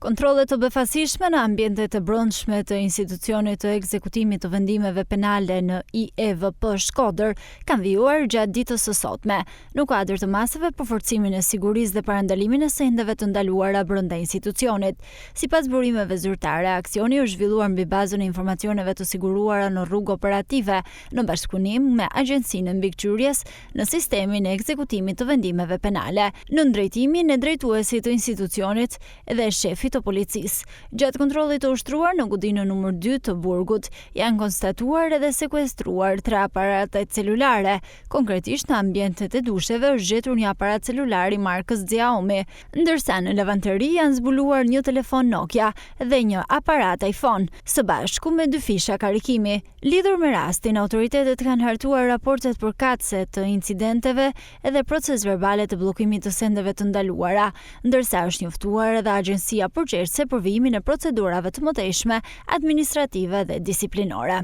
Kontrollet të befasishme në ambientet e brendshme të institucionit të ekzekutimit të vendimeve penale në IEVP Shkodër kanë vijuar gjatë ditës së sotme, në kuadër të masave për forcimin e sigurisë dhe parandalimin e sendeve të ndaluara brenda institucionit. Sipas burimeve zyrtare, aksioni është zhvilluar mbi bazën e informacioneve të siguruara në rrugë operative, në bashkëpunim me Agjencinë e Mbikëqyrjes në sistemin e ekzekutimit të vendimeve penale, në drejtimin e drejtuesit të institucionit dhe shefit të policisë. Gjatë kontrollit të ushtruar në godinën numër 2 të burgut, janë konstatuar edhe sekuestruar 3 aparate celulare. Konkretisht në ambientet e dusheve është gjetur një aparat celular i markës Xiaomi, ndërsa në lavanteri janë zbuluar një telefon Nokia dhe një aparat iPhone, së bashku me 2 fisha karikimi. Lidhur me rastin, autoritetet kanë hartuar raportet përkatëse të incidenteve edhe proces verbale të bllokimit të sendeve të ndaluara, ndërsa është njoftuar edhe agjencia përgjegjëse për vijimin e procedurave të mëtejshme administrative dhe disiplinore.